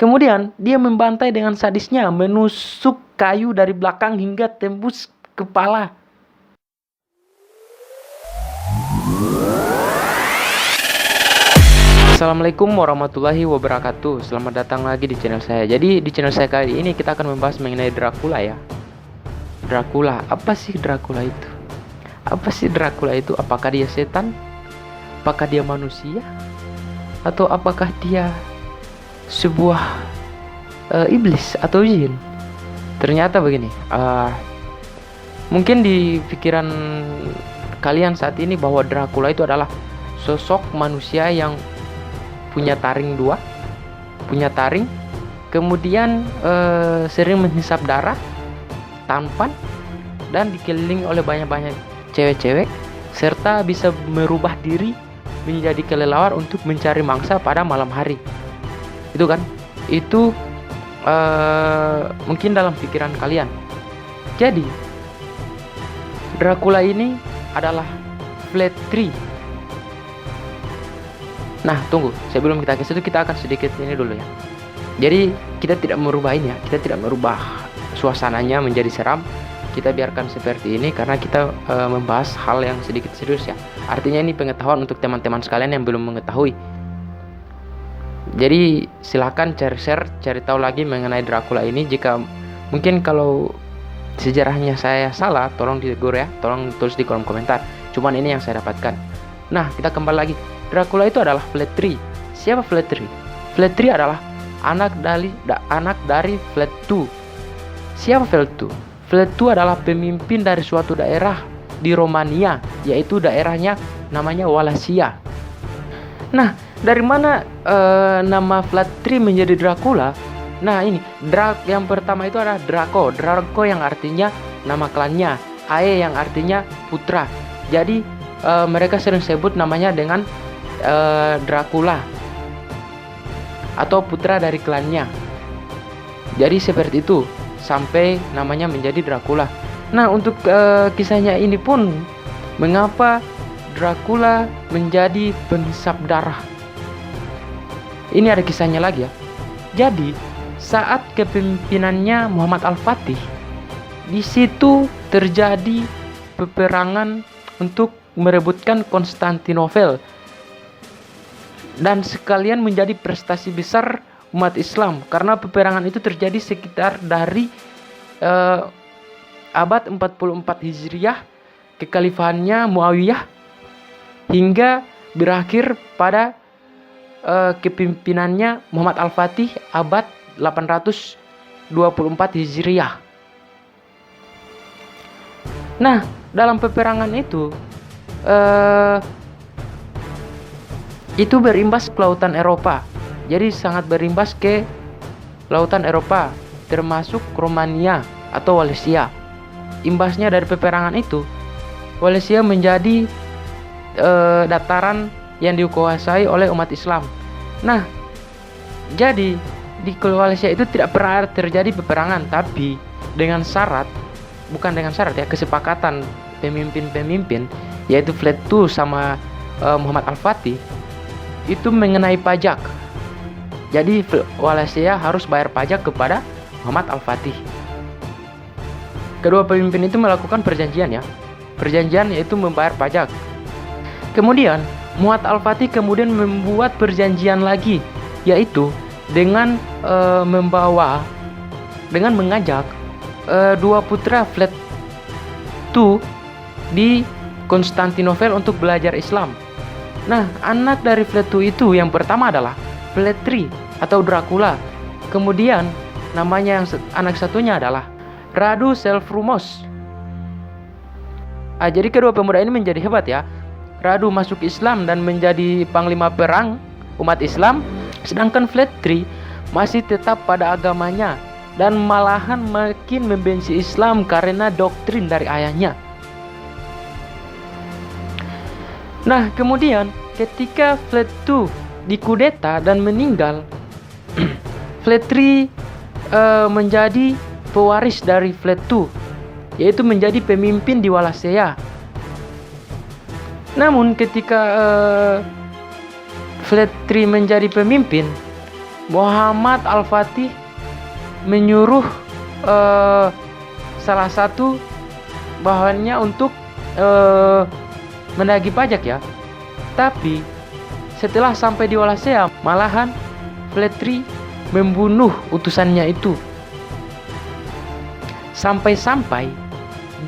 Kemudian dia membantai dengan sadisnya, menusuk kayu dari belakang hingga tembus kepala. Assalamualaikum warahmatullahi wabarakatuh. Selamat datang lagi di channel saya. Jadi di channel saya kali ini kita akan membahas mengenai Dracula ya. Dracula, apa sih Dracula itu? Apa sih Dracula itu? Apakah dia setan? Apakah dia manusia? Atau apakah dia sebuah iblis atau jin? Ternyata begini, mungkin di pikiran kalian saat ini bahwa Dracula itu adalah sosok manusia yang punya taring dua, kemudian sering menghisap darah, tampan, dan dikelilingi oleh banyak-banyak cewek-cewek, serta bisa merubah diri menjadi kelelawar untuk mencari mangsa pada malam hari. Itu kan, itu mungkin dalam pikiran kalian. Jadi Dracula ini adalah Flattery. Nah, tunggu, sebelum kita ke situ kita akan sedikit ini dulu ya. Jadi kita tidak merubah ini ya, kita tidak merubah suasananya menjadi seram. Kita biarkan seperti ini karena kita membahas hal yang sedikit serius ya. Artinya ini pengetahuan untuk teman-teman sekalian yang belum mengetahui. Jadi silakan cari tahu lagi mengenai Dracula ini. Jika mungkin kalau sejarahnya saya salah, tolong ditegur ya, tolong tulis di kolom komentar. Cuman ini yang saya dapatkan. Nah, kita kembali lagi. Dracula itu adalah Flattery. Siapa Flattery? Flattery adalah anak dari Flattu. Siapa Flattu? Flattu adalah pemimpin dari suatu daerah di Romania, yaitu daerahnya namanya Wallachia. Nah, dari mana nama Flattery menjadi Dracula? Nah, ini yang pertama itu adalah Draco yang artinya nama klannya, Ae yang artinya putra. Jadi mereka sering sebut namanya dengan Dracula atau putra dari klannya. Jadi seperti itu sampai namanya menjadi Dracula. Nah, untuk kisahnya ini pun, mengapa Dracula menjadi penghisap darah? Ini ada kisahnya lagi ya. Jadi saat kepemimpinannya Muhammad Al-Fatih, di situ terjadi peperangan untuk merebutkan Konstantinopel, dan sekalian menjadi prestasi besar umat Islam karena peperangan itu terjadi sekitar dari abad 44 Hijriah, kekhalifahannya Muawiyah, hingga berakhir pada kepemimpinannya Muhammad Al-Fatih abad 824 Hijriah. Nah, dalam peperangan itu berimbas ke lautan Eropa. Jadi sangat berimbas ke lautan Eropa, termasuk Romania atau Wallachia. Imbasnya dari peperangan itu, Wallachia menjadi dataran yang dikuasai oleh umat Islam. Nah, jadi di Wallachia itu tidak pernah terjadi peperangan, tapi dengan syarat, bukan dengan syarat ya, kesepakatan pemimpin-pemimpin, yaitu Flattu sama Muhammad Al-Fatih, itu mengenai pajak. Jadi Wallachia harus bayar pajak kepada Muhammad Al-Fatih. Kedua pemimpin itu melakukan perjanjian ya. Perjanjian yaitu membayar pajak. Kemudian Muhammad Al-Fatih kemudian membuat perjanjian lagi, yaitu dengan mengajak dua putra Flattu di Konstantinopel untuk belajar Islam. Nah, anak dari Flattu itu yang pertama adalah Flattery atau Dracula. Kemudian namanya yang anak satunya adalah Radu Selfrumos. Jadi kedua pemuda ini menjadi hebat ya. Radu masuk Islam dan menjadi panglima perang umat Islam, sedangkan Flattery masih tetap pada agamanya dan malahan makin membenci Islam karena doktrin dari ayahnya. Nah, kemudian ketika Flattu dikudeta dan meninggal, Flattery menjadi pewaris dari Flattu, yaitu menjadi pemimpin di Wallachia. Namun ketika Flattery menjadi pemimpin, Muhammad Al-Fatih menyuruh salah satu bahannya untuk menagih pajak ya. Tapi setelah sampai di Wallacea, malahan Flattery membunuh utusannya itu. Sampai-sampai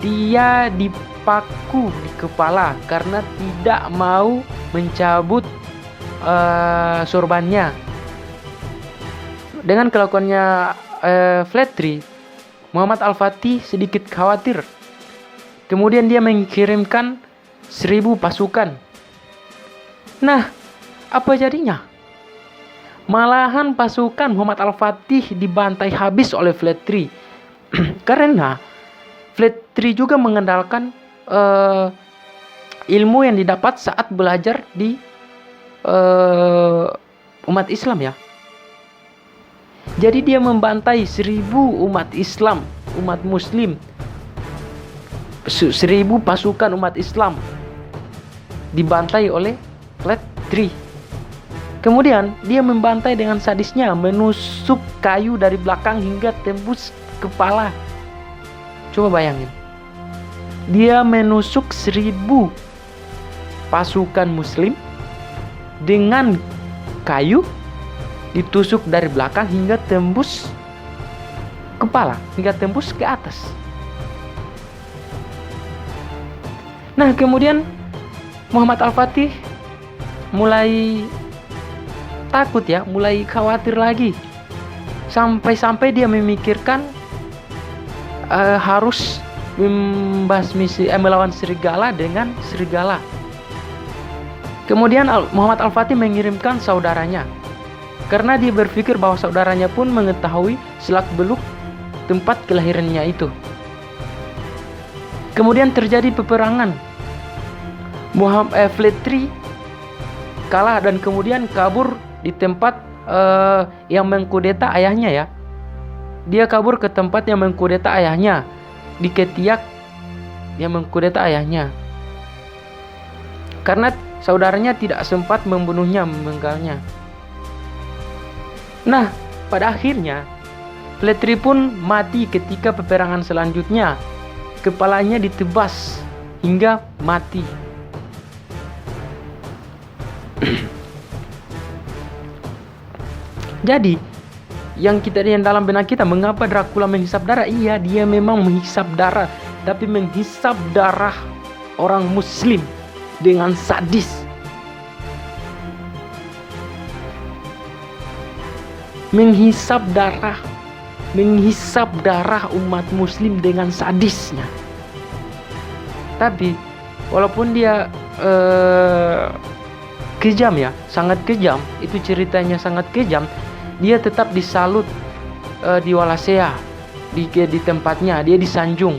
dia dipaku di kepala karena tidak mau mencabut sorbannya. Dengan kelakuannya Flattery, Muhammad Al-Fatih sedikit khawatir. Kemudian dia mengirimkan 1000 pasukan. Nah, apa jadinya? Malahan pasukan Muhammad Al-Fatih dibantai habis oleh Flattery. Karena Flattery juga mengandalkan ilmu yang didapat saat belajar di umat Islam ya. Jadi dia membantai 1000 umat Islam, umat Muslim, 1000 pasukan umat Islam dibantai oleh Flattery. Kemudian dia membantai dengan sadisnya, menusuk kayu dari belakang hingga tembus kepala. Coba bayangin, dia menusuk 1000 pasukan Muslim dengan kayu, ditusuk dari belakang hingga tembus kepala, hingga tembus ke atas. Nah, kemudian Muhammad Al-Fatih mulai takut ya, mulai khawatir lagi. Sampai-sampai dia memikirkan harus melawan serigala dengan serigala. Kemudian Muhammad Al-Fatih mengirimkan saudaranya, karena dia berpikir bahwa saudaranya pun mengetahui selak-beluk tempat kelahirannya itu. Kemudian terjadi peperangan. Flattery kalah dan kemudian kabur di tempat yang mengkudeta ayahnya ya. Dia kabur ke tempat yang mengkudeta ayahnya, di ketiak yang mengkudeta ayahnya. Karena saudaranya tidak sempat membunuhnya, memenggalnya. Nah, pada akhirnya Flattery pun mati ketika peperangan selanjutnya. Kepalanya ditebas hingga mati. Jadi, yang dalam benak kita, mengapa Dracula menghisap darah? Iya, dia memang menghisap darah, tapi menghisap darah orang Muslim dengan sadis. Menghisap darah umat Muslim dengan sadisnya. Tapi walaupun dia kejam ya, sangat kejam, itu ceritanya sangat kejam, dia tetap disalut di Wallacea, di tempatnya, dia disanjung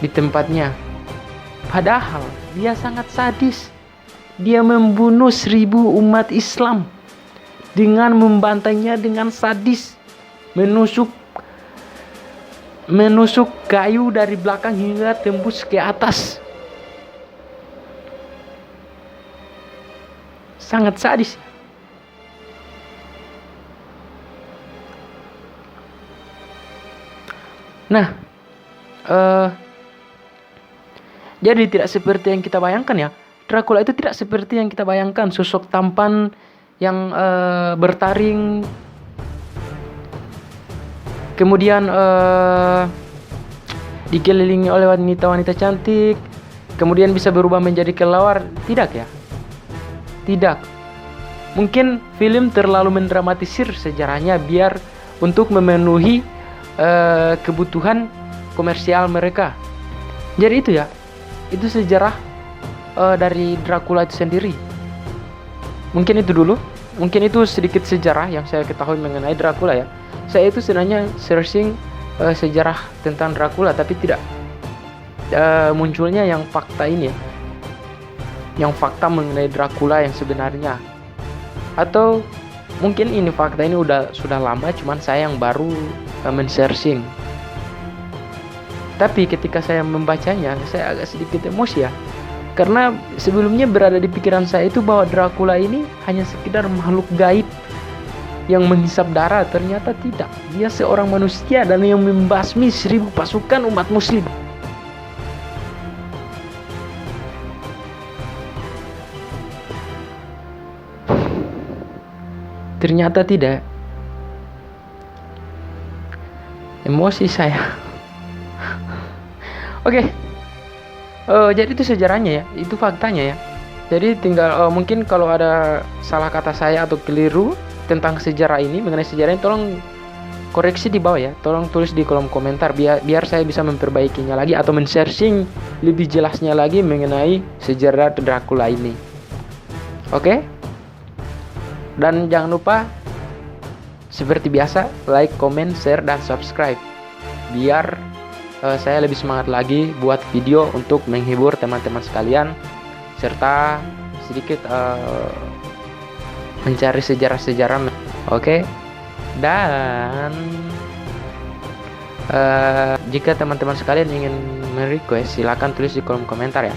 di tempatnya. Padahal dia sangat sadis. Dia membunuh 1000 umat Islam dengan membantainya dengan sadis, menusuk kayu dari belakang hingga tembus ke atas. Sangat sadis. Nah, jadi tidak seperti yang kita bayangkan ya. Dracula itu tidak seperti yang kita bayangkan, sosok tampan yang bertaring, kemudian dikelilingi oleh wanita-wanita cantik, kemudian bisa berubah menjadi kelelawar. Tidak ya, tidak. Mungkin film terlalu mendramatisir sejarahnya biar untuk memenuhi kebutuhan komersial mereka. Jadi itu ya, itu sejarah dari Dracula itu sendiri. Mungkin itu dulu, mungkin itu sedikit sejarah yang saya ketahui mengenai Dracula ya. Saya itu sebenarnya searching sejarah tentang Dracula, tapi tidak munculnya yang fakta ini ya, yang fakta mengenai Dracula yang sebenarnya. Atau mungkin ini fakta ini sudah lama, cuman saya yang baru men-searching. Tapi ketika saya membacanya, saya agak sedikit emosi ya, karena sebelumnya berada di pikiran saya itu bahwa Dracula ini hanya sekedar makhluk gaib yang menghisap darah, ternyata tidak. Dia seorang manusia dan yang membasmi 1000 pasukan umat muslim. Ternyata tidak. Emosi saya. Oke. Jadi itu sejarahnya ya, itu faktanya ya. Jadi tinggal mungkin kalau ada salah kata saya atau keliru tentang sejarah ini, mengenai sejarah ini, tolong koreksi di bawah ya. Tolong tulis di kolom komentar biar saya bisa memperbaikinya lagi atau men-searching lebih jelasnya lagi mengenai sejarah Dracula ini. Oke? Dan jangan lupa seperti biasa like, comment, share, dan subscribe biar saya lebih semangat lagi buat video untuk menghibur teman-teman sekalian serta sedikit mencari sejarah-sejarah. Oke. Dan jika teman-teman sekalian ingin merequest, silakan tulis di kolom komentar ya.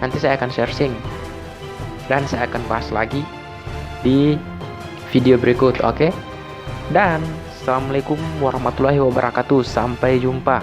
Nanti saya akan searching dan saya akan bahas lagi di video berikut. Oke. Dan assalamualaikum warahmatullahi wabarakatuh. Sampai jumpa.